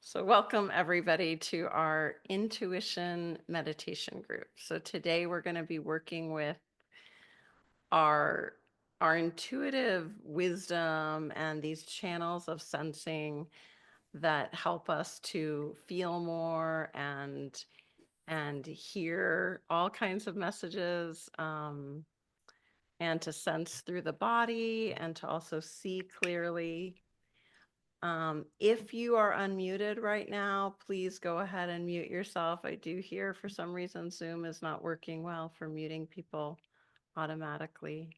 So welcome everybody to our intuition meditation group. So today we're going to be working with our our intuitive wisdom and these channels of sensing that help us to feel more and hear all kinds of messages, and to sense through the body and to also see clearly. If you are unmuted right now, please go ahead and mute yourself. I do hear for some reason Zoom is not working well for muting people automatically.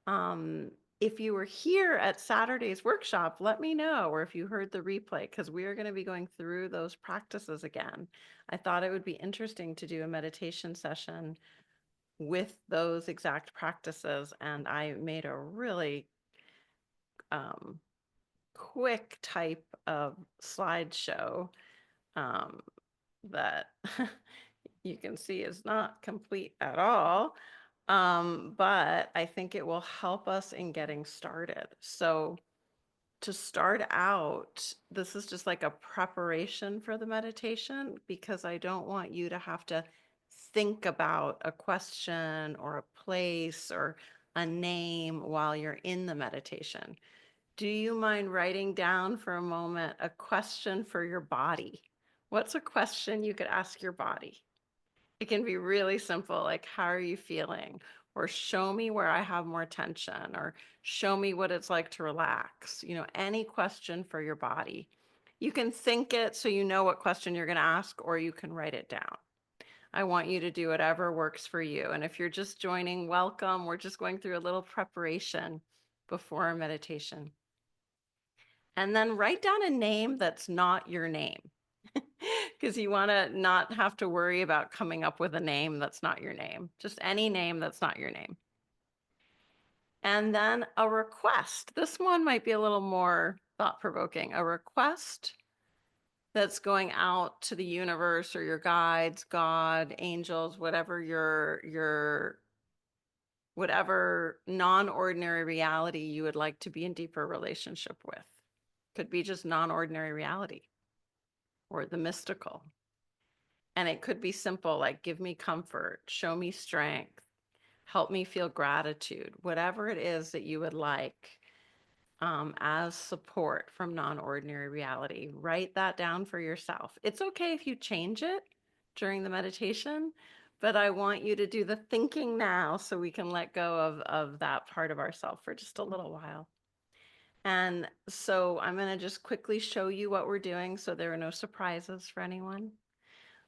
If you were here at Saturday's workshop, let me know, or if you heard the replay, because we are going to be going through those practices again. I thought it would be interesting to do a meditation session with those exact practices, and I made a really um, quick type of slideshow that you can see is not complete at all. But I think it will help us in getting started. So to start out, this is just like a preparation for the meditation, because I don't want you to have to think about a question or a place or a name while you're in the meditation. Do you mind writing down for a moment a question for your body? What's a question you could ask your body? It can be really simple, like, how are you feeling? Or show me where I have more tension, or show me what it's like to relax. Any question for your body. You can think it so you know what question you're going to ask, or you can write it down. I want you to do whatever works for you. And if you're just joining, welcome. We're just going through a little preparation before our meditation. And then write down a name that's not your name, because you want to not have to worry about coming up with a name that's not your name. Just any name that's not your name. And then a request. This one might be a little more thought-provoking. A request that's going out to the universe or your guides, God, angels, whatever whatever non-ordinary reality you would like to be in deeper relationship with. Could be just non-ordinary reality or the mystical. And it could be simple, like give me comfort, show me strength, help me feel gratitude, whatever it is that you would like, as support from non-ordinary reality. Write that down for yourself. It's okay if you change it during the meditation, but I want you to do the thinking now so we can let go of that part of ourselves for just a little while. And so I'm going to just quickly show you what we're doing so there are no surprises for anyone.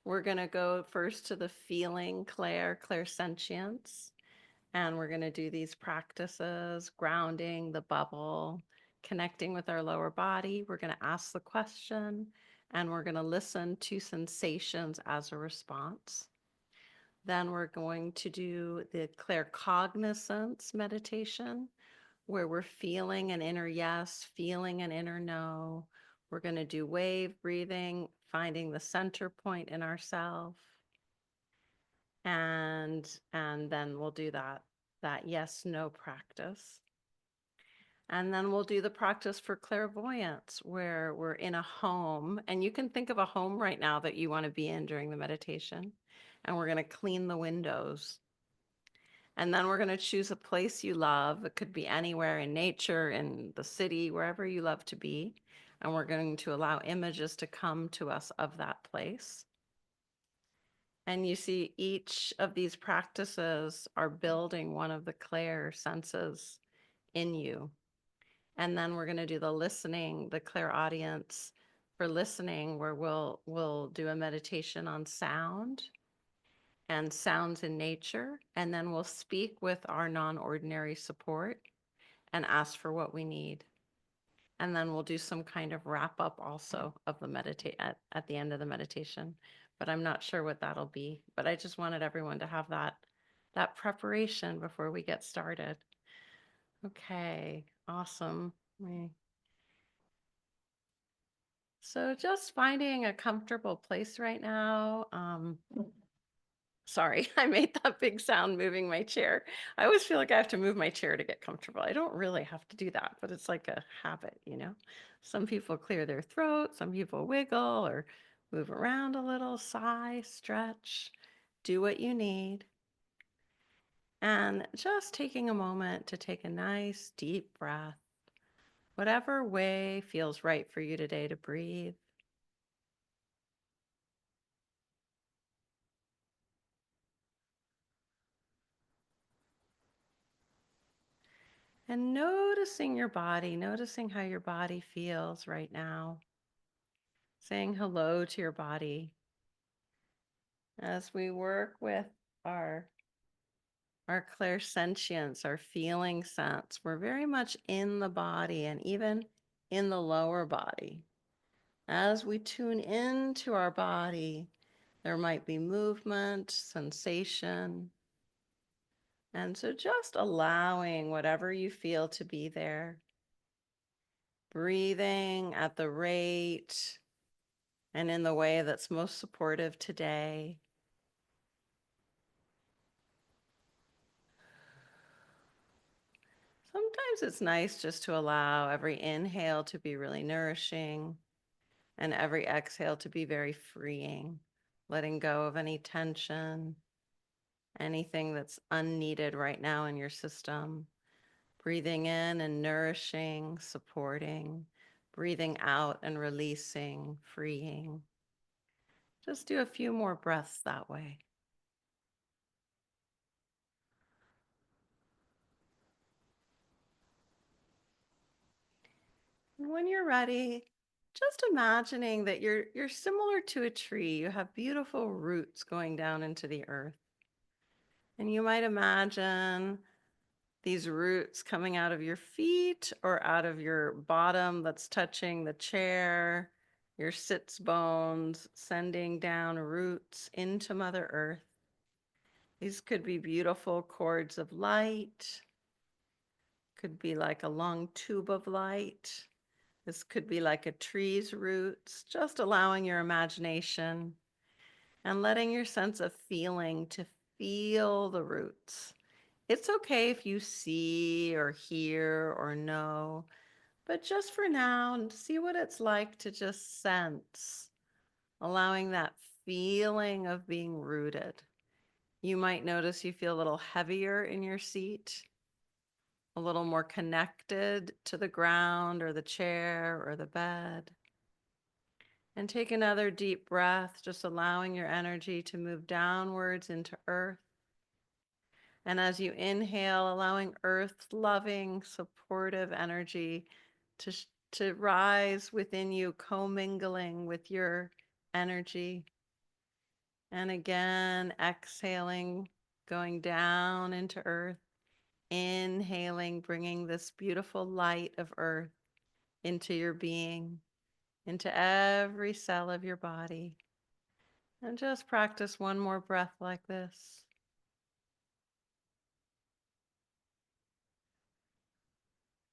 We're going to go first to the feeling Clairsentience, and we're going to do these practices, grounding, the bubble, connecting with our lower body. We're going to ask the question, and we're going to listen to sensations as a response. Then we're going to do the Claircognizance meditation, where we're feeling an inner yes, feeling an inner no. We're going to do wave breathing, finding the center point in ourself. And then we'll do that yes, no practice. And then we'll do the practice for clairvoyance, where we're in a home, and you can think of a home right now that you want to be in during the meditation. And we're going to clean the windows. And then we're going to choose a place you love. It could be anywhere in nature, in the city, wherever you love to be. And we're going to allow images to come to us of that place. And you see, each of these practices are building one of the Clair senses in you. And then we're going to do the listening, the Clairaudience for listening, where we'll do a meditation on sound and sounds in nature. And then we'll speak with our non-ordinary support and ask for what we need. And then we'll do some kind of wrap up also of the at the end of the meditation. But I'm not sure what that'll be. But I just wanted everyone to have that preparation before we get started. Okay, awesome. So just finding a comfortable place right now. Sorry, I made that big sound moving my chair. I always feel like I have to move my chair to get comfortable. I don't really have to do that, but it's like a habit, you know? Some people clear their throat, some people wiggle or move around a little, sigh, stretch, do what you need. And just taking a moment to take a nice deep breath, whatever way feels right for you today to breathe. And noticing your body, noticing how your body feels right now, saying hello to your body as we work with our our clairsentience, our feeling sense. We're very much in the body and even in the lower body. As we tune into our body, there might be movement, sensation, and so just allowing whatever you feel to be there, breathing at the rate and in the way that's most supportive today. Sometimes it's nice just to allow every inhale to be really nourishing and every exhale to be very freeing, letting go of any tension, anything that's unneeded right now in your system. Breathing in and nourishing, supporting, breathing out and releasing, freeing. Just do a few more breaths that way. And when you're ready, just imagining that you're similar to a tree. You have beautiful roots going down into the earth. And you might imagine these roots coming out of your feet or out of your bottom that's touching the chair, your sits bones, sending down roots into Mother Earth. These could be beautiful cords of light, could be like a long tube of light. This could be like a tree's roots, just allowing your imagination and letting your sense of feeling to feel the roots. It's okay if you see or hear or know, but just for now, see what it's like to just sense, allowing that feeling of being rooted. You might notice you feel a little heavier in your seat, a little more connected to the ground or the chair or the bed. And take another deep breath, just allowing your energy to move downwards into earth. And as you inhale, allowing earth's loving, supportive energy to, to rise within you, commingling with your energy. And again, exhaling, going down into earth. Inhaling, bringing this beautiful light of earth into your being, into every cell of your body. And just practice one more breath like this.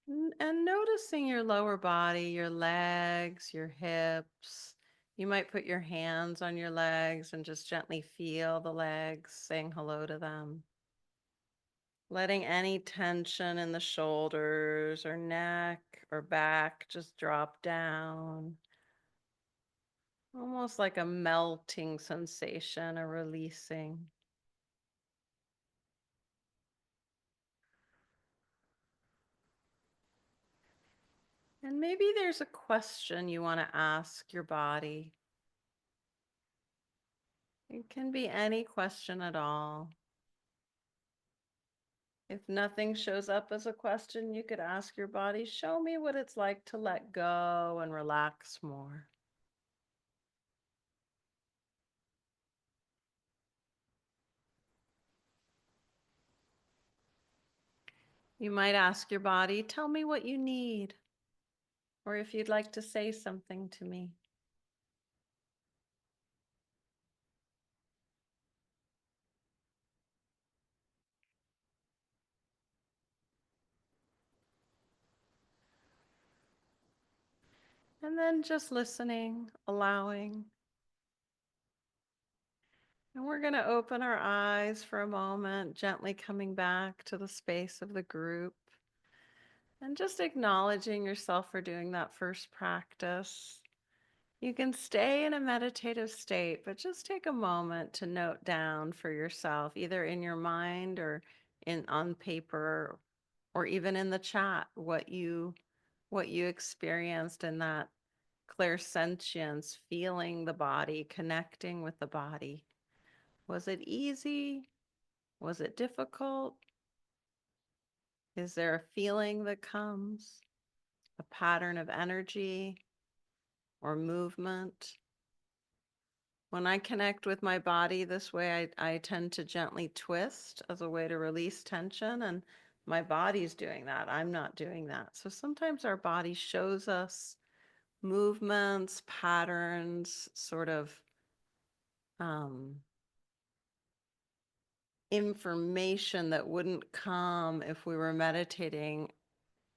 And noticing your lower body, your legs, your hips. You might put your hands on your legs and just gently feel the legs, saying hello to them. Letting any tension in the shoulders or neck or back just drop down. Almost like a melting sensation, a releasing. And maybe there's a question you want to ask your body. It can be any question at all. If nothing shows up as a question, you could ask your body, show me what it's like to let go and relax more. You might ask your body, tell me what you need, or if you'd like to say something to me. And then just listening, allowing. And we're going to open our eyes for a moment, gently coming back to the space of the group and just acknowledging yourself for doing that first practice. You can stay in a meditative state, but just take a moment to note down for yourself, either in your mind or in on paper or even in the chat, what you experienced in that clairsentience, feeling the body, connecting with the body. Was it easy? Was it difficult? Is there a feeling that comes? A pattern of energy or movement? When I connect with my body this way, I tend to gently twist as a way to release tension, and my body's doing that. I'm not doing that. So sometimes our body shows us movements, patterns, sort of um, information that wouldn't come if we were meditating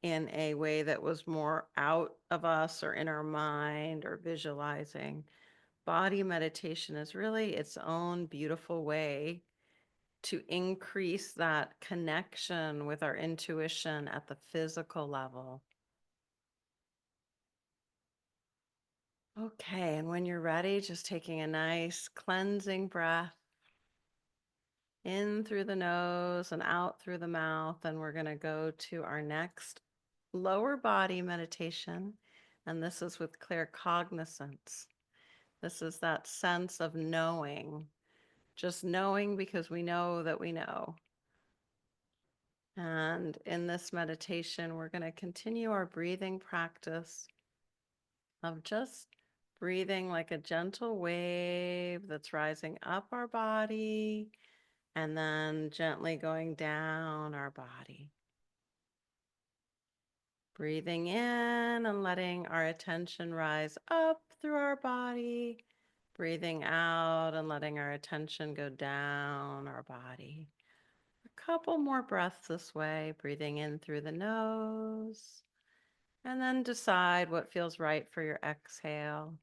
in a way that was more out of us or in our mind or visualizing. Body meditation is really its own beautiful way to increase that connection with our intuition at the physical level. Okay, and when you're ready, just taking a nice cleansing breath in through the nose and out through the mouth. And we're going to go to our next lower body meditation. And this is with claircognizance. This is that sense of knowing, just knowing because we know that we know. And in this meditation, we're going to continue our breathing practice of just breathing like a gentle wave that's rising up our body and then gently going down our body. Breathing in and letting our attention rise up through our body. Breathing out and letting our attention go down our body. A couple more breaths this way, breathing in through the nose, and then decide what feels right for your exhale.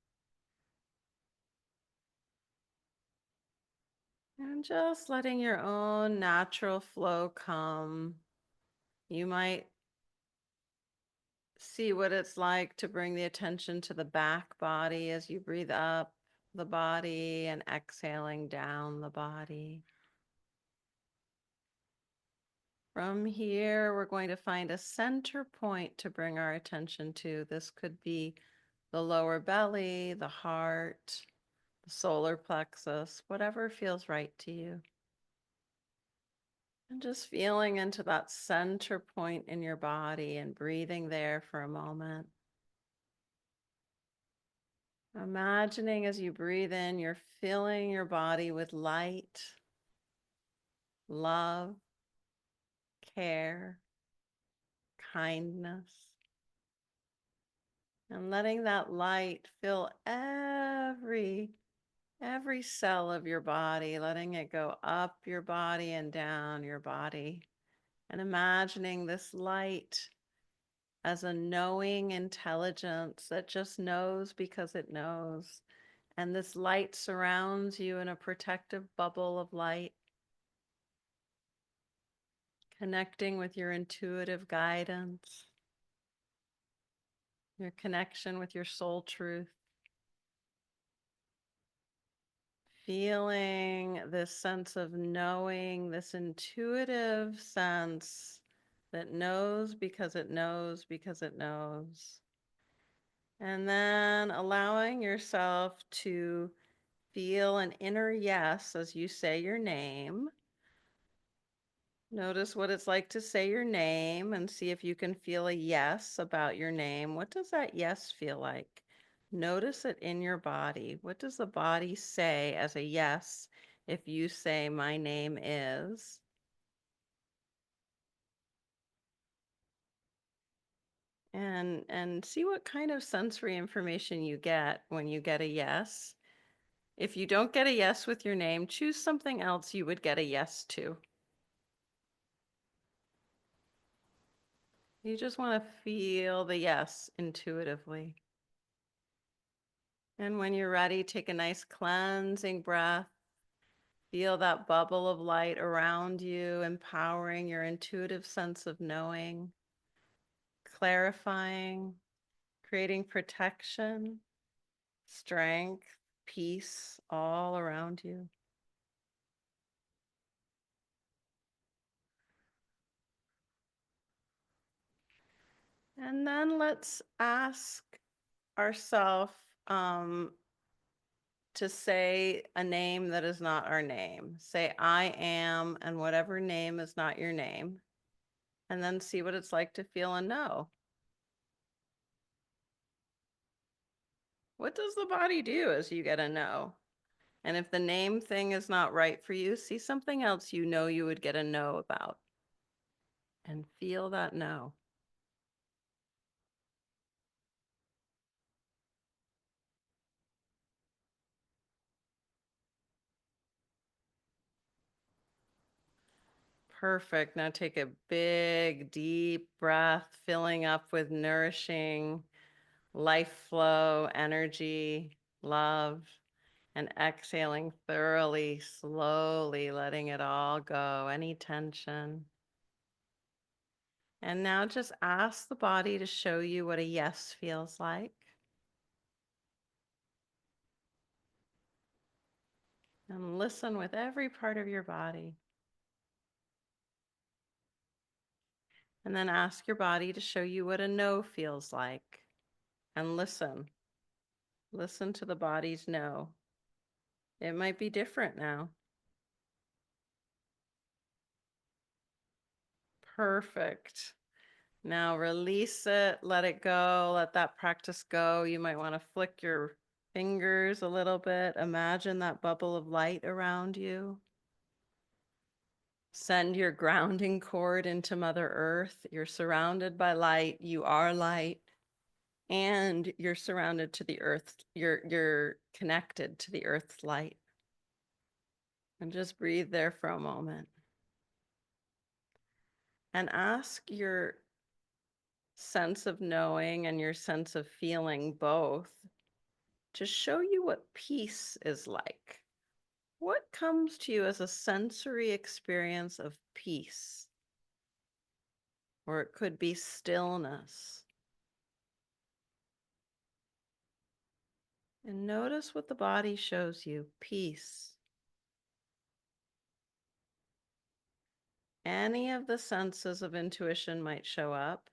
And just letting your own natural flow come. You might see what it's like to bring the attention to the back body as you breathe up the body and exhaling down the body. From here, we're going to find a center point to bring our attention to. This could be the lower belly, the heart, the solar plexus, whatever feels right to you. And just feeling into that center point in your body and breathing there for a moment. Imagining as you breathe in, you're filling your body with light, love, care, kindness, and letting that light fill every cell of your body, letting it go up your body and down your body, and imagining this light as a knowing intelligence that just knows because it knows. And this light surrounds you in a protective bubble of light, connecting with your intuitive guidance, your connection with your soul truth. Feeling this sense of knowing, this intuitive sense that knows because it knows because it knows. And then allowing yourself to feel an inner yes as you say your name. Notice what it's like to say your name and see if you can feel a yes about your name. What does that yes feel like? Notice it in your body. What does the body say as a yes if you say, "My name is"? And see what kind of sensory information you get when you get a yes. If you don't get a yes with your name, choose something else you would get a yes to. You just want to feel the yes intuitively. And when you're ready, take a nice cleansing breath Feel that bubble of light around you, empowering your intuitive sense of knowing, clarifying, creating protection, strength, peace all around you. And then let's ask ourselves to say a name that is not our name. Say, I am, and whatever name is not your name. And then see what it's like to feel and know. What does the body do as you get a no? And if the name thing is not right for you, see something else you know you would get a no about and feel that no. Perfect. Now take a big, deep breath, filling up with nourishing life flow, energy, love, and exhaling thoroughly, slowly, letting it all go, any tension. And now just ask the body to show you what a yes feels like. And listen with every part of your body. And then ask your body to show you what a no feels like. And listen. Listen to the body's no. It might be different now. Perfect. Now release it, let it go, let that practice go. You might want to flick your fingers a little bit. Imagine that bubble of light around you. Send your grounding cord into Mother Earth. You're surrounded by light. You are light. And you're surrounded to the earth. You're connected to the earth's light. And just breathe there for a moment. And ask your sense of knowing and your sense of feeling both to show you what peace is like. What comes to you as a sensory experience of peace? Or it could be stillness. And notice what the body shows you, peace. Any of the senses of intuition might show up,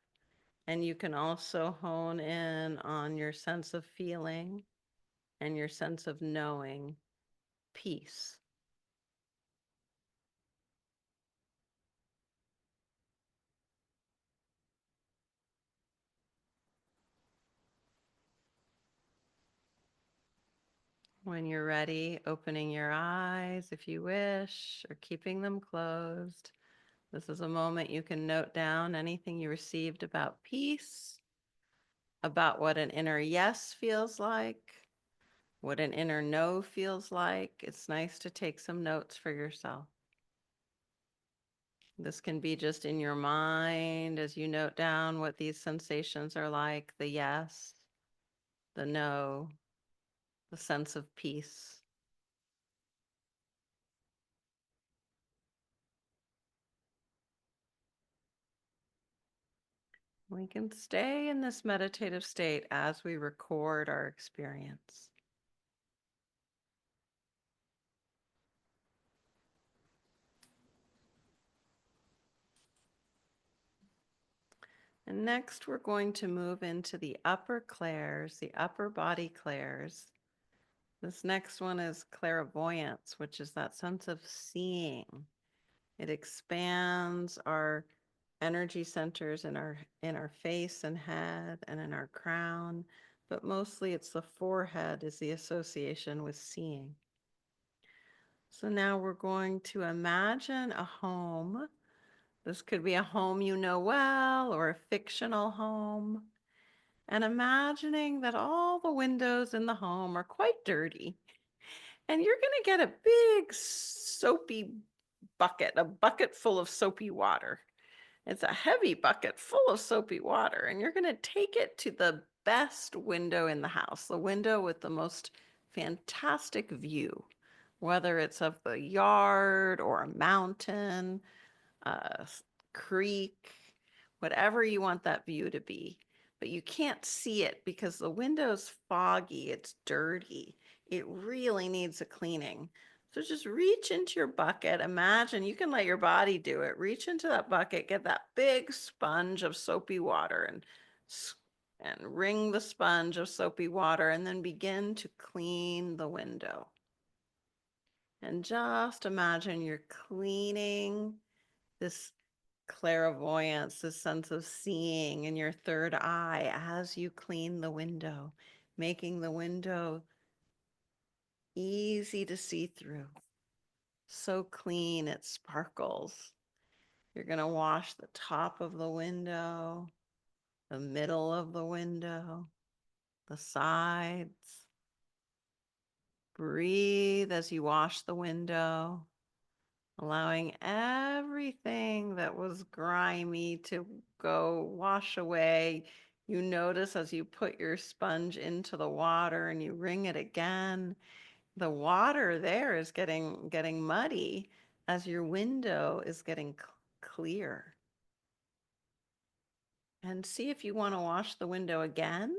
and you can also hone in on your sense of feeling and your sense of knowing peace. When you're ready, opening your eyes if you wish, or keeping them closed. This is a moment you can note down anything you received about peace, about what an inner yes feels like, what an inner no feels like. It's nice to take some notes for yourself. This can be just in your mind as you note down what these sensations are like, the yes, the no, the sense of peace. We can stay in this meditative state as we record our experience. And next, we're going to move into the upper clairs, the upper body clairs. This next one is clairvoyance, which is that sense of seeing. It expands our energy centers in our face and head and in our crown, but mostly it's the forehead is the association with seeing. So now we're going to imagine a home. This could be a home you know well or a fictional home. And imagining that all the windows in the home are quite dirty. And you're going to get a big soapy bucket, a bucket full of soapy water. It's a heavy bucket full of soapy water. And you're going to take it to the best window in the house, the window with the most fantastic view, whether it's of the yard or a mountain, a creek, whatever you want that view to be. But you can't see it because the window's foggy, it's dirty. It really needs a cleaning. So just reach into your bucket. Imagine you can let your body do it. Reach into that bucket, get that big sponge of soapy water and wring the sponge of soapy water and then begin to clean the window. And just imagine you're cleaning this clairvoyance, this sense of seeing in your third eye as you clean the window, making the window easy to see through. So clean it sparkles. You're going to wash the top of the window, the middle of the window, the sides. Breathe as you wash the window, allowing everything that was grimy to go wash away. You notice as you put your sponge into the water and you wring it again, the water there is getting muddy as your window is getting clear. And see if you want to wash the window again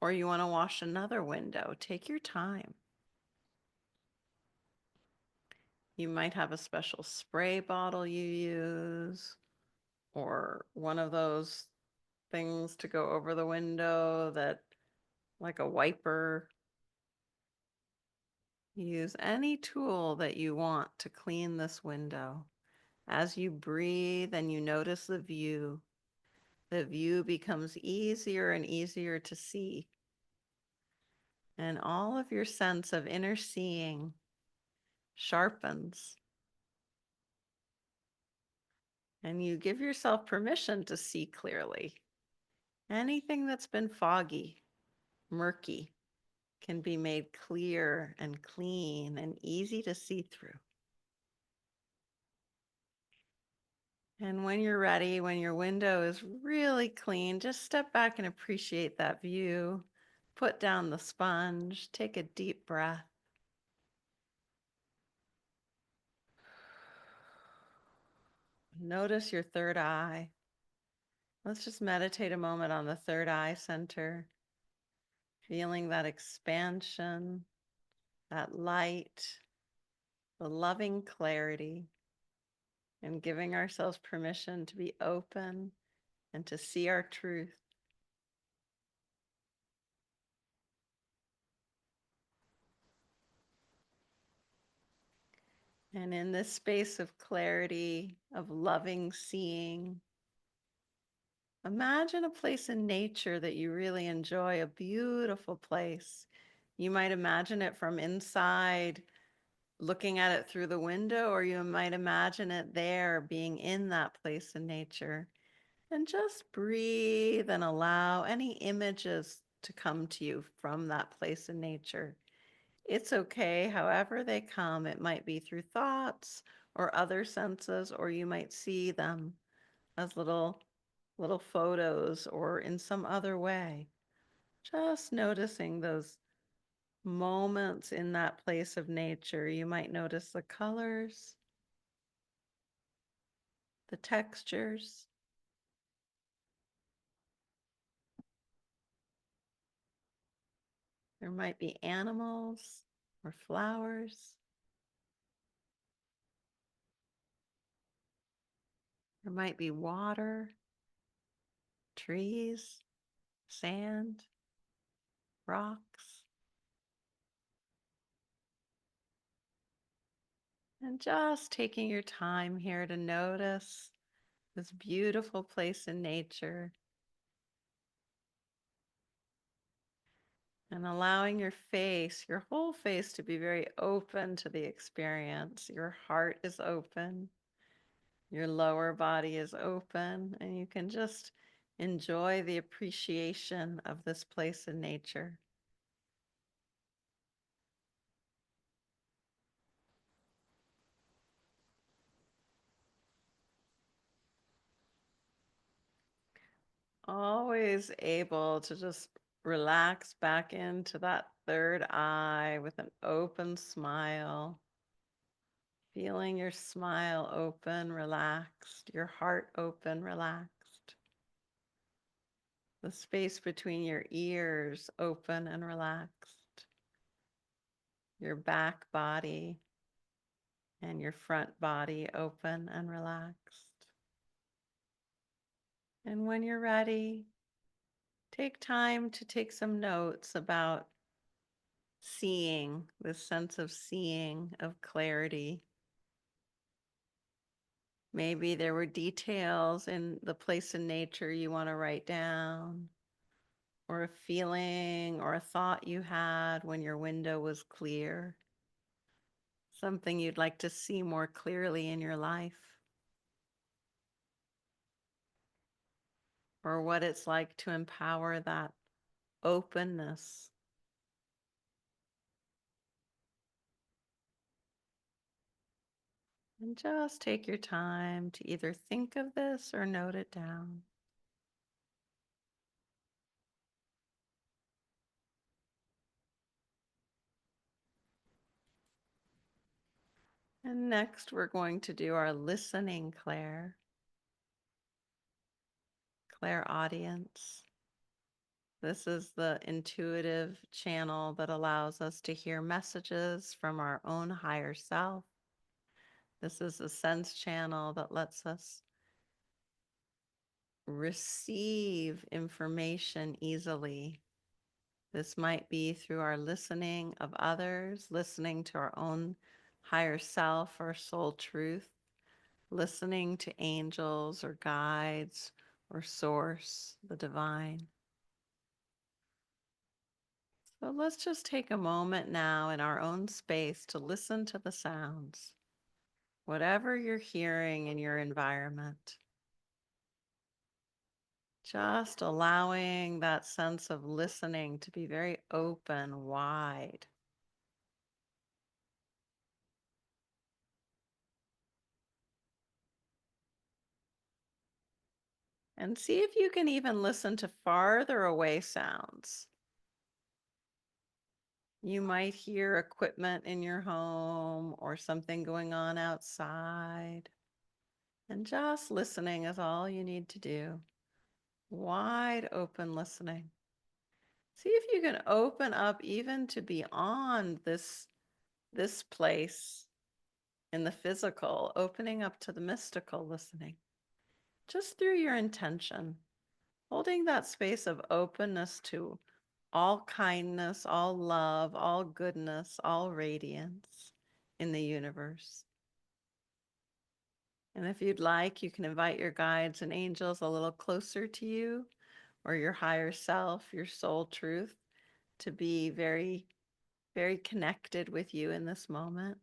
or you want to wash another window. Take your time. You might have a special spray bottle you use or one of those things to go over the window that, like a wiper. Use any tool that you want to clean this window. As you breathe and you notice the view becomes easier and easier to see. And all of your sense of inner seeing sharpens. And you give yourself permission to see clearly. Anything that's been foggy, murky, can be made clear and clean and easy to see through. And when you're ready, when your window is really clean, just step back and appreciate that view. Put down the sponge, take a deep breath. Notice your third eye. Let's just meditate a moment on the third eye center, feeling that expansion, that light, the loving clarity, and giving ourselves permission to be open and to see our truth. And in this space of clarity, of loving seeing, imagine a place in nature that you really enjoy, a beautiful place. You might imagine it from inside, looking at it through the window, or you might imagine it there, being in that place in nature. And just breathe and allow any images to come to you from that place in nature. It's okay, however they come. It might be through thoughts or other senses, or you might see them as little photos or in some other way. Just noticing those moments in that place of nature. You might notice the colors, the textures. There might be animals or flowers. There might be water, trees, sand, rocks. And just taking your time here to notice this beautiful place in nature and allowing your face, your whole face, to be very open to the experience. Your heart is open, your lower body is open, and you can just enjoy the appreciation of this place in nature. Always able to just relax back into that third eye with an open smile. Feeling your smile open, relaxed, your heart open, relaxed. The space between your ears open and relaxed. Your back body and your front body open and relaxed. And when you're ready, take time to take some notes about seeing, this sense of seeing, of clarity. Maybe there were details in the place in nature you want to write down, or a feeling or a thought you had when your window was clear, something you'd like to see more clearly in your life, or what it's like to empower that openness. And just take your time to either think of this or note it down. And next, we're going to do our listening Clair, Clairaudience. This is the intuitive channel that allows us to hear messages from our own higher self. This is a sense channel that lets us receive information easily. This might be through our listening of others, listening to our own higher self or soul truth, listening to angels or guides or source, the divine. So let's just take a moment now in our own space to listen to the sounds, whatever you're hearing in your environment. Just allowing that sense of listening to be very open, wide. And see if you can even listen to farther away sounds. You might hear equipment in your home or something going on outside. And just listening is all you need to do. Wide open listening. See if you can open up even to beyond this place in the physical, opening up to the mystical listening, just through your intention, holding that space of openness to all kindness, all love, all goodness, all radiance in the universe. And if you'd like, you can invite your guides and angels a little closer to you, or your higher self, your soul truth, to be very, very connected with you in this moment.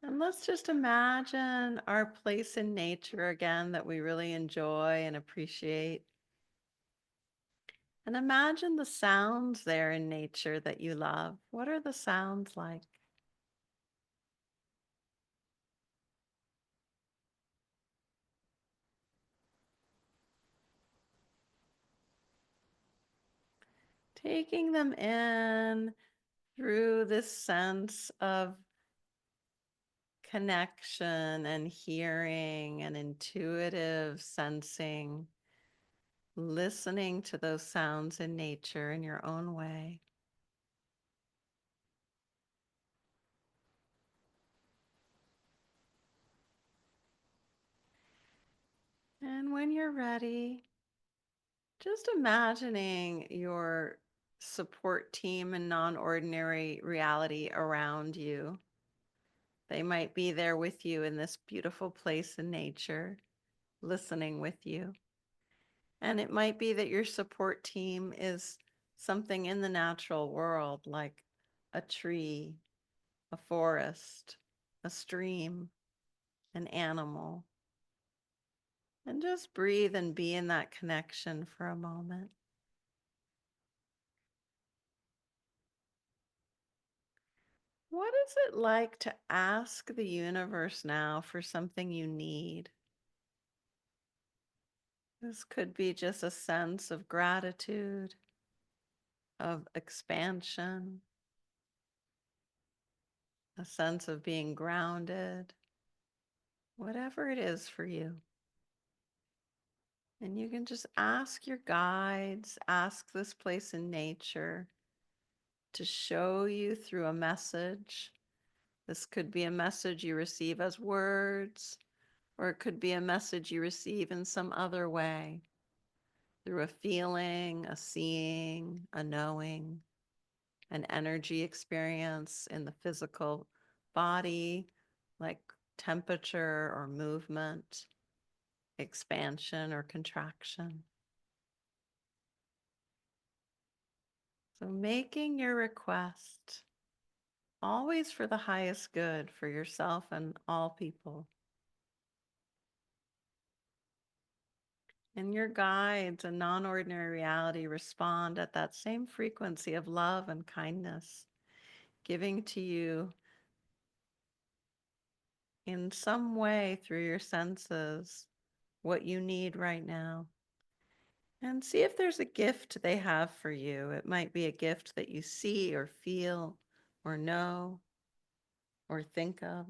And let's just imagine our place in nature again that we really enjoy and appreciate. And imagine the sounds there in nature that you love. What are the sounds like? Taking them in through this sense of connection and hearing and intuitive sensing, listening to those sounds in nature in your own way. And when you're ready, just imagining your support team and non-ordinary reality around you. They might be there with you in this beautiful place in nature, listening with you. And it might be that your support team is something in the natural world, like a tree, a forest, a stream, an animal. And just breathe and be in that connection for a moment. What is it like to ask the universe now for something you need? This could be just a sense of gratitude, of expansion, a sense of being grounded, whatever it is for you. And you can just ask your guides, ask this place in nature to show you through a message. This could be a message you receive as words, or it could be a message you receive in some other way, through a feeling, a seeing, a knowing, an energy experience in the physical body, like temperature or movement, expansion or contraction. So making your request always for the highest good for yourself and all people. And your guides and non-ordinary reality respond at that same frequency of love and kindness, giving to you in some way through your senses what you need right now. And see if there's a gift they have for you. It might be a gift that you see or feel or know or think of.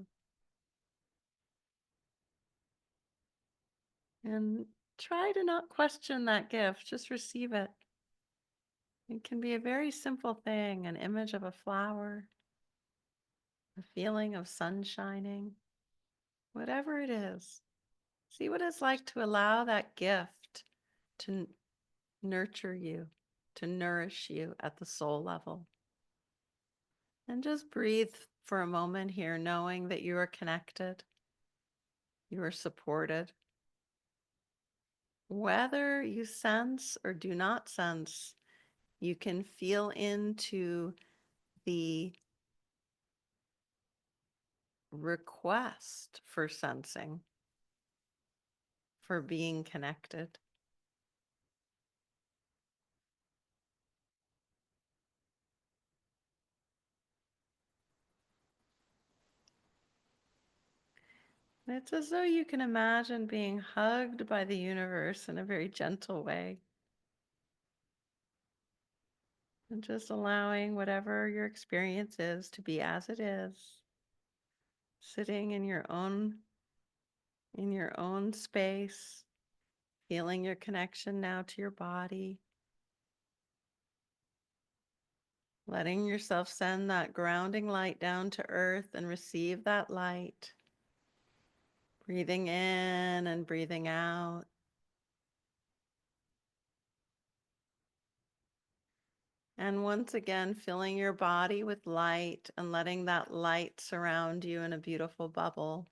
And try to not question that gift, just receive it. It can be a very simple thing, an image of a flower, a feeling of sun shining, whatever it is. See what it's like to allow that gift to nurture you, to nourish you at the soul level. And just breathe for a moment here, knowing that you are connected, you are supported. Whether you sense or do not sense, you can feel into the request for sensing, for being connected. It's as though you can imagine being hugged by the universe in a very gentle way. And just allowing whatever your experience is to be as it is. Sitting in your own space, feeling your connection now to your body. Letting yourself send that grounding light down to earth and receive that light. Breathing in and breathing out. And once again, filling your body with light and letting that light surround you in a beautiful bubble.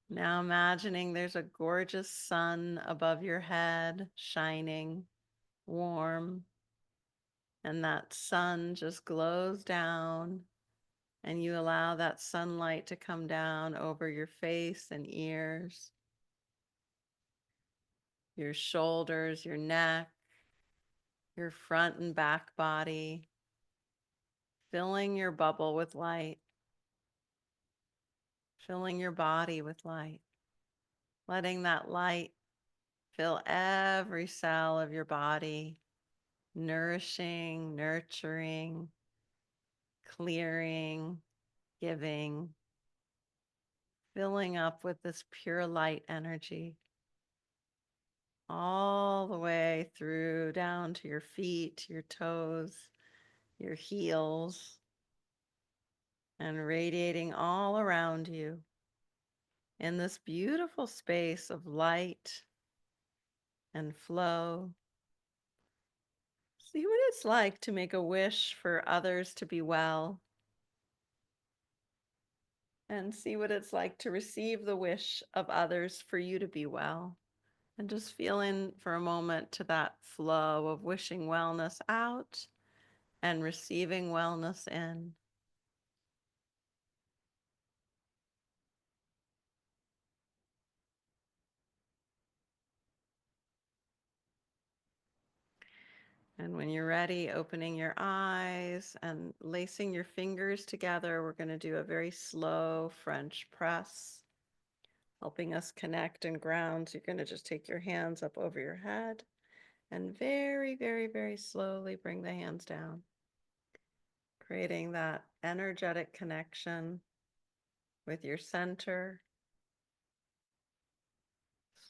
Now imagining there's a gorgeous sun above your head, shining, warm, and that sun just glows down, and you allow that sunlight to come down over your face and ears, your shoulders, your neck, your front and back body, filling your bubble with light, filling your body with light, letting that light fill every cell of your body, nourishing, nurturing, clearing, giving, filling up with this pure light energy all the way through down to your feet, your toes, your heels, and radiating all around you in this beautiful space of light and flow. See what it's like to make a wish for others to be well, and see what it's like to receive the wish of others for you to be well. And just feel in for a moment to that flow of wishing wellness out and receiving wellness in. And when you're ready, opening your eyes and lacing your fingers together, we're going to do a very slow French press, helping us connect and ground. So you're going to just take your hands up over your head and very, very, very slowly bring the hands down, creating that energetic connection with your center.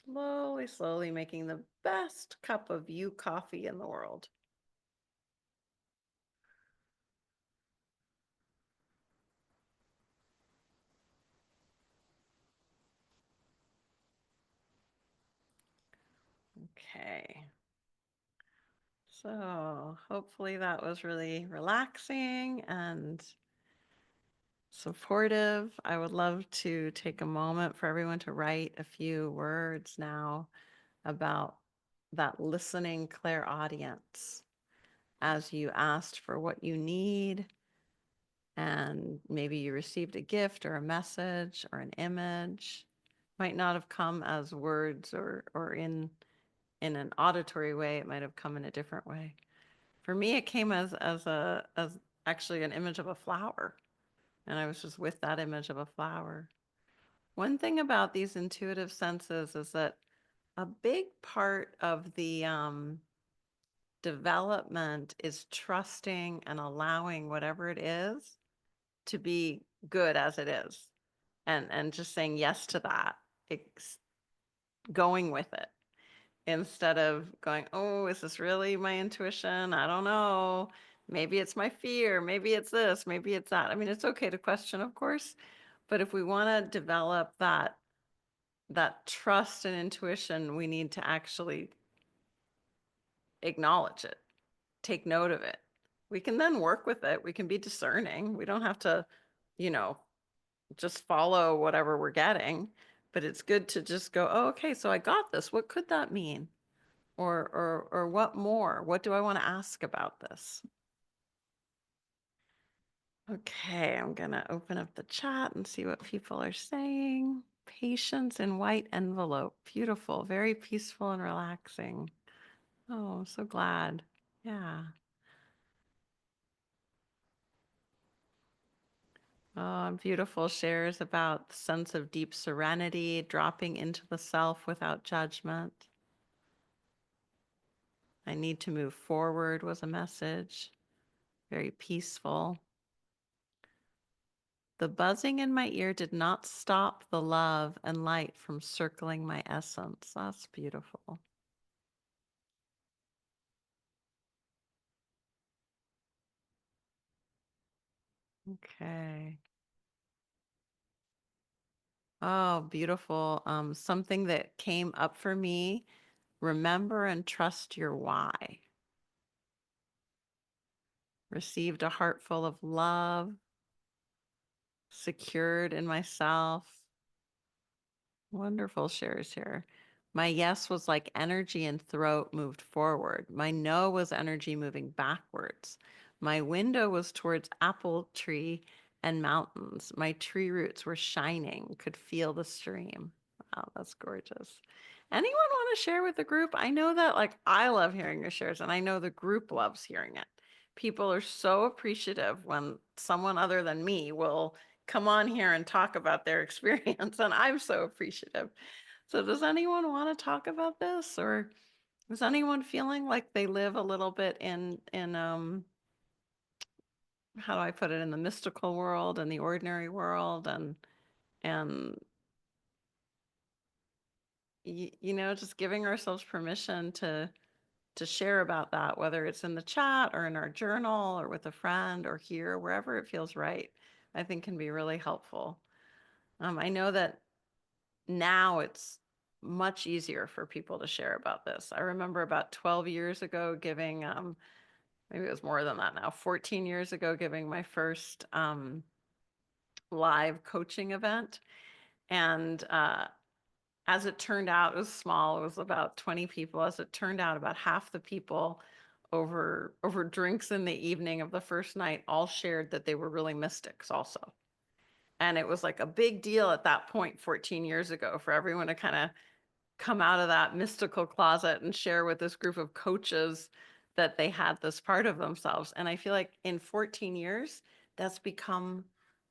Slowly, slowly making the best cup of you coffee in the world. Okay. So hopefully that was really relaxing and supportive. I would love to take a moment for everyone to write a few words now about that listening clairaudience as you asked for what you need, and maybe you received a gift or a message or an image. Might not have come as words or in an auditory way. It might have come in a different way. For me, it came as actually an image of a flower, and I was just with that image of a flower. One thing about these intuitive senses is that a big part of the development is trusting and allowing whatever it is to be good as it is, and just saying yes to that, going with it, instead of going, oh, is this really my intuition? I don't know. Maybe it's my fear. Maybe it's this. Maybe it's that. I mean, it's okay to question, of course, but if we want to develop that trust and intuition, we need to actually acknowledge it, take note of it. We can then work with it. We can be discerning. We don't have to, you know, just follow whatever we're getting, but it's good to just go, oh, okay, so I got this. What could that mean? Or what more? What do I want to ask about this? Okay, I'm gonna open up the chat and see what people are saying. Patience in white envelope. Beautiful, very peaceful and relaxing. Oh, I'm so glad. Yeah. Beautiful shares about the sense of deep serenity, dropping into the self without judgment. I need to move forward was a message. Very peaceful. The buzzing in my ear did not stop the love and light from circling my essence. That's beautiful. Okay. Oh, beautiful. Something that came up for me, remember and trust your why. Received a heart full of love, secured in myself. Wonderful shares here. My yes was like energy and throat moved forward. My no was energy moving backwards. My window was towards apple tree and mountains. My tree roots were shining, could feel the stream. Wow, that's gorgeous. Anyone want to share with the group? I know that like I love hearing your shares, and I know the group loves hearing it. People are so appreciative when someone other than me will come on here and talk about their experience, and I'm so appreciative. So does anyone want to talk about this, or is anyone feeling like they live a little bit in how do I put it, in the mystical world and the ordinary world, and you know, just giving ourselves permission to share about that, whether it's in the chat or in our journal or with a friend or here, wherever it feels right, I think can be really helpful. I know that now it's much easier for people to share about this. I remember about 12 years ago giving, maybe it was more than that now, 14 years ago, giving my first live coaching event. And as it turned out, it was small, it was about 20 people. As it turned out, about half the people over drinks in the evening of the first night all shared that they were really mystics also. And it was like a big deal at that point 14 years ago for everyone to kind of come out of that mystical closet and share with this group of coaches that they had this part of themselves. And I feel like in 14 years, that's become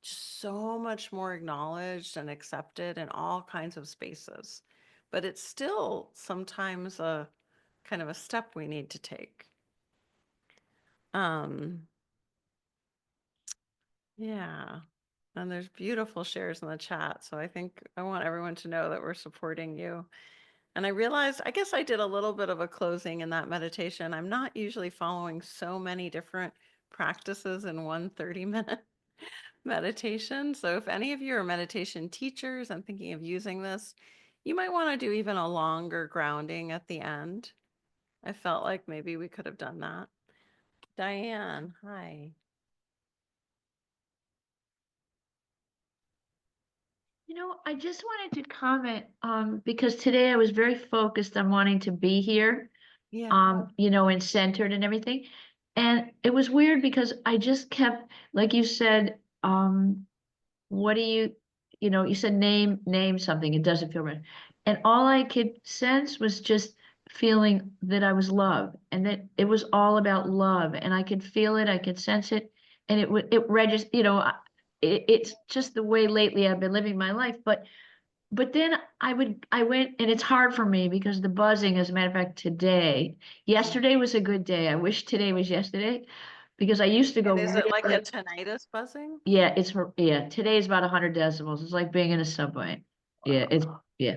just so much more acknowledged and accepted in all kinds of spaces. But it's still sometimes a kind of a step we need to take. Um, yeah. And there's beautiful shares in the chat. So I think I want everyone to know that we're supporting you. And I realized, I guess I did a little bit of a closing in that meditation. I'm not usually following so many different practices in one 30-minute meditation. So if any of you are meditation teachers and thinking of using this, you might want to do even a longer grounding at the end. I felt like maybe we could have done that. Diane, hi. I just wanted to comment because today I was very focused on wanting to be here, Yeah. and centered and everything. And it was weird because I just kept, like you said, what do you said name something, it doesn't feel right. And all I could sense was just feeling that I was loved and that it was all about love. And I could feel it, I could sense it. And it registered, it's just the way lately I've been living my life. But then I went, and it's hard for me because the buzzing, as a matter of fact, yesterday was a good day. I wish today was yesterday because I used to go And is it like a really, tinnitus buzzing? yeah, today's about 100 decibels. It's like being in a subway. Yeah, yeah.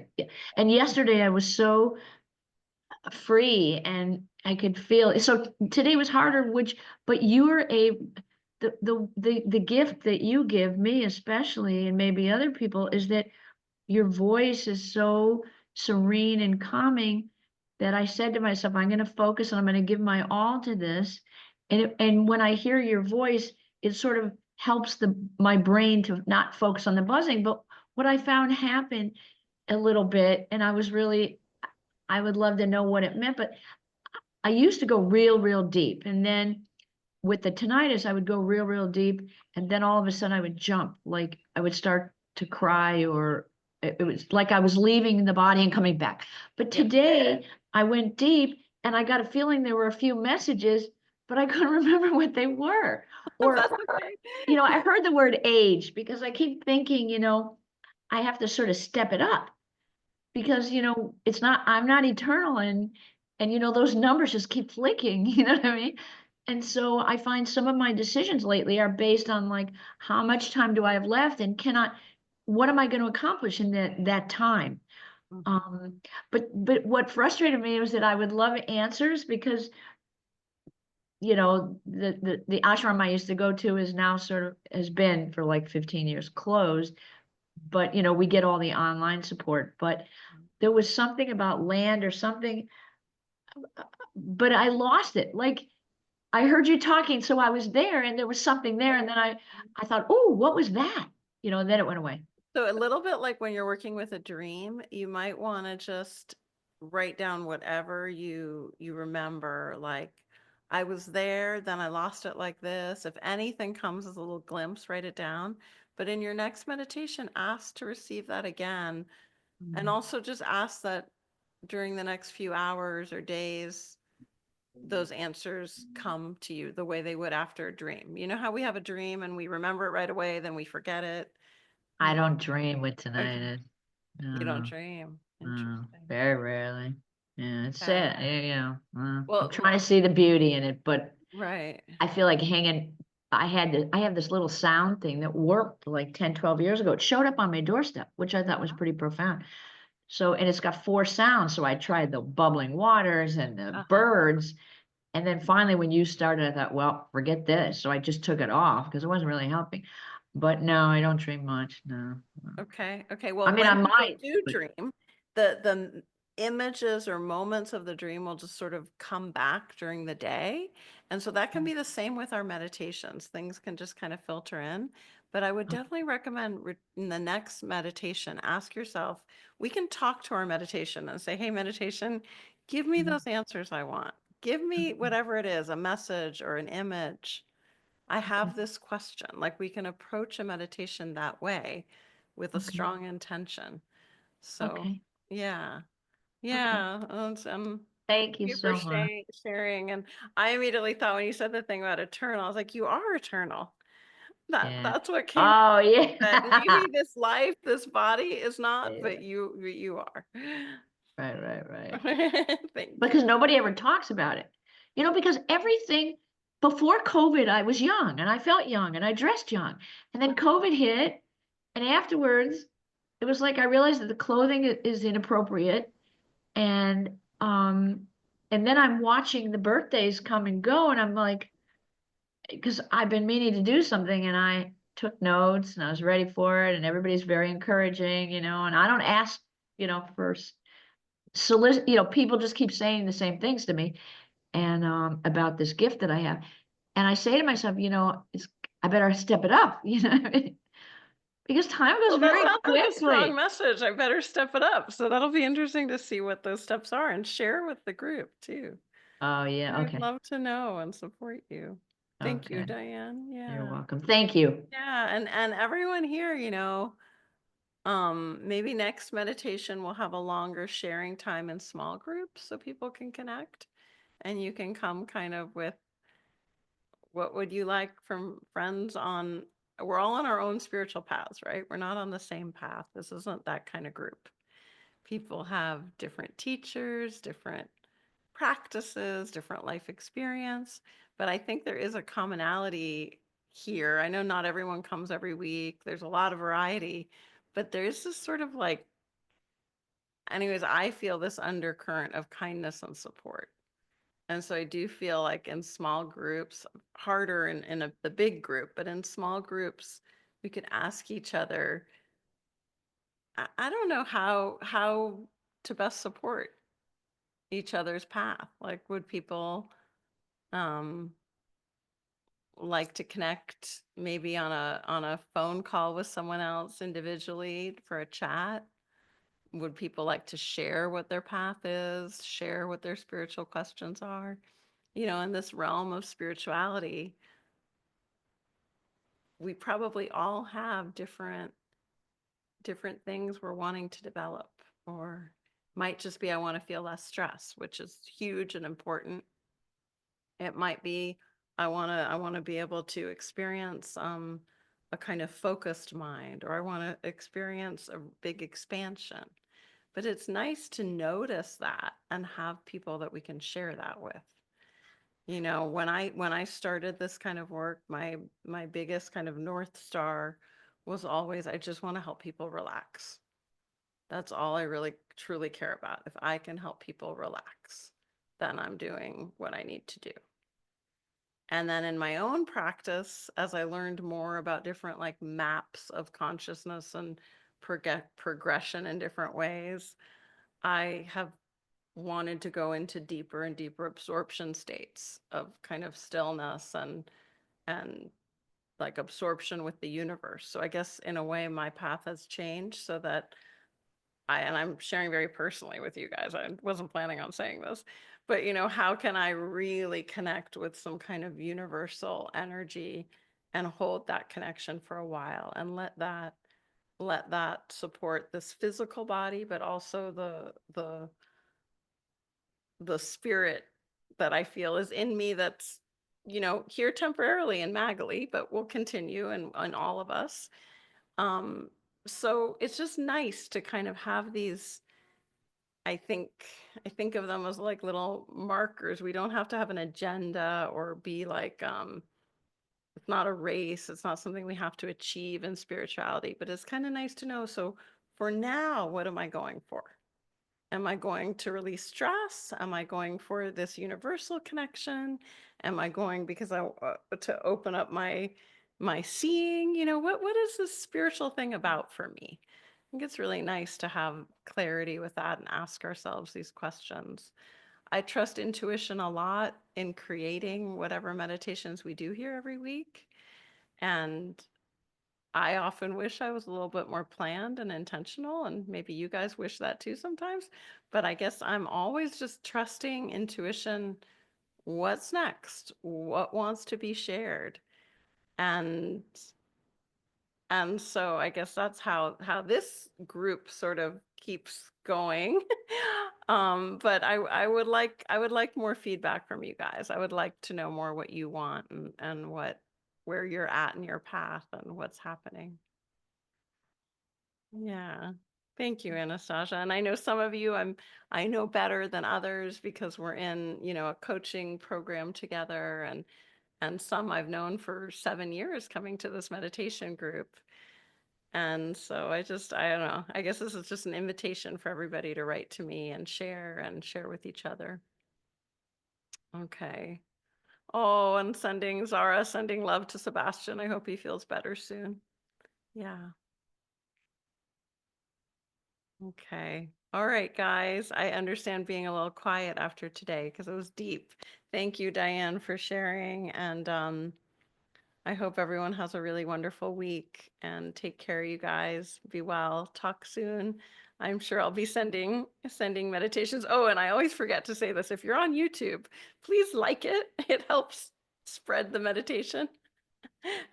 And yesterday I was so free and I could feel it. So today was harder, but the gift that you give me especially, and maybe other people, is that your voice is so serene and calming that I said to myself, I'm going to focus and I'm going to give my all to this. And when I hear your voice, it sort of helps my brain to not focus on the buzzing. But what I found happened a little bit, and I would love to know what it meant, but I used to go real, real deep. And then with the tinnitus, I would go real, real deep. And then all of a sudden I would jump, like I would start to cry, or it was like I was leaving the body and coming back. But Yeah. today I went deep and I got a feeling there were a few messages, but I couldn't remember what they were. Or, That's okay. I heard the word age because I keep thinking, I have to sort of step it up because I'm not eternal, and those numbers just keep flicking. You know what I mean? And so I find some of my decisions lately are based on, like, how much time do I have left, and what am I going to accomplish in that time. Mhm. Um but what frustrated me was that I would love answers because the ashram I used to go to is now sort of has been for like 15 years closed, but we get all the online support. But there was something about land or something, but I lost it. Like, I heard you talking, so I was there and there was something there. And then I thought, oh, what was that? And then it went away. So a little bit like when you're working with a dream, you might want to just write down whatever you remember. Like, I was there, then I lost it like this. If anything comes as a little glimpse, write it down. But in your next meditation, ask to receive that again. And Mm. also just ask that during the next few hours or days, those answers come to you the way they would after a dream. You know how we have a dream and we remember it right away, then we forget it. I Yeah. don't dream with Okay. tinnitus. You don't No, dream. no, Interesting. very rarely. Yeah, it's Okay. sad. I'm Well, trying to see the beauty in it, but right. I feel like hanging. I have this little sound thing that worked like 10, 12 years ago. It showed up on my doorstep, which I thought was pretty profound. So, and it's got four sounds. So I tried the bubbling waters and the Uh-huh. birds. And then finally, when you started, I thought, well, forget this. So I just took it off because it wasn't really helping. But no, I don't dream much. No. Okay. Okay. I Well, mean, when I people might, do but dream, the images or moments of the dream will just sort of come back during the day. And so that can be the same with our meditations. Things can just kind of filter in. But I would definitely recommend in the next meditation, ask yourself, we can talk to our meditation and say, hey, meditation, give me those answers I want. Give me whatever it is, a message or an image. I okay, have this question. Like, we can approach a meditation that way with a okay, strong intention. So, okay, yeah, okay. yeah. Thank you Thank you for so much. sharing. And I immediately thought when you said the thing about eternal, I was like, you are eternal. Yeah. That's what came Oh, that yeah. maybe this life, this body is not, Yeah. but you are. Right, right, right. Thank you. Because nobody ever talks about it. Because everything before COVID, I was young and I felt young and I dressed young. And then COVID hit, and afterwards, it was like I realized that the clothing is inappropriate. And and then I'm watching the birthdays come and go, and I'm like, because I've been meaning to do something, and I took notes and I was ready for it, and everybody's very encouraging, and I don't ask, for solicit, people just keep saying the same things to me and about this gift that I have. And I say to myself, I better step it up, because time goes Well, that very sounds like a strong quickly. message. I better step it up. So that'll be interesting to see what those steps are and share with the group too. Oh, yeah. I'd Okay. love to know and support you. Thank you, Okay. Diane. You're Yeah. welcome. Thank you. Yeah, and everyone here, maybe next meditation we'll have a longer sharing time in small groups so people can connect and you can come kind of with what would you like from friends on we're all on our own spiritual paths, right? We're not on the same path. This isn't that kind of group. People have different teachers, different practices, different life experience, but I think there is a commonality here. I know not everyone comes every week. There's a lot of variety, but there's this sort of like anyways, I feel this undercurrent of kindness and support. And so I do feel like in small groups, harder in the big group, but in small groups, we could ask each other, I don't know how to best support each other's path. Like, would people um like to connect maybe on a phone call with someone else individually for a chat? Would people like to share what their path is, share what their spiritual questions are? In this realm of spirituality, we probably all have different things we're wanting to develop, or might just be I want to feel less stress, which is huge and important. It might be I want to be able to experience a kind of focused mind, or I want to experience a big expansion. But it's nice to notice that and have people that we can share that with. When I started this kind of work, my biggest kind of North Star was always I just want to help people relax. That's all I really truly care about. If I can help people relax, then I'm doing what I need to do. And then in my own practice, as I learned more about different like maps of consciousness and progression in different ways, I have wanted to go into deeper and deeper absorption states of kind of stillness and like absorption with the universe. So I guess in a way my path has changed so that and I'm sharing very personally with you guys. I wasn't planning on saying this, but how can I really connect with some kind of universal energy and hold that connection for a while and let that support this physical body, but also the spirit that I feel is in me that's here temporarily in Magali, but will continue and all of us. Um, so it's just nice to kind of have these. I think I think of them as like little markers. We don't have to have an agenda or be like it's not a race. It's not something we have to achieve in spirituality, but it's kind of nice to know. So for now, what am I going for? Am I going to release stress? Am I going for this universal connection? Am I going because I to open up my seeing? What is this spiritual thing about for me? I think it's really nice to have clarity with that and ask ourselves these questions. I trust intuition a lot in creating whatever meditations we do here every week. And I often wish I was a little bit more planned and intentional, and maybe you guys wish that too sometimes. But I guess I'm always just trusting intuition. What's next? What wants to be shared? And and so I guess that's how this group sort of keeps going. But I would like more feedback from you guys. I would like to know more what you want and where you're at in your path and what's happening. Yeah. Thank you, Anastasia. And I know some of you I know better than others because we're in, a coaching program together, and some I've known for 7 years coming to this meditation group. And so I don't know. I guess this is just an invitation for everybody to write to me and share with each other. Okay. Oh, and Zara sending love to Sebastian. I hope he feels better soon. Yeah. Okay. All right, guys. I understand being a little quiet after today because it was deep. Thank you, Diane, for sharing. And I hope everyone has a really wonderful week, and take care, you guys. Be well. Talk soon. I'm sure I'll be sending meditations. Oh, and I always forget to say this. If you're on YouTube, please like it. It helps spread the meditation,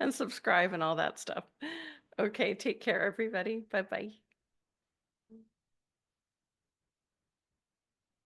and subscribe and all that stuff. Okay, take care, everybody. Bye-bye.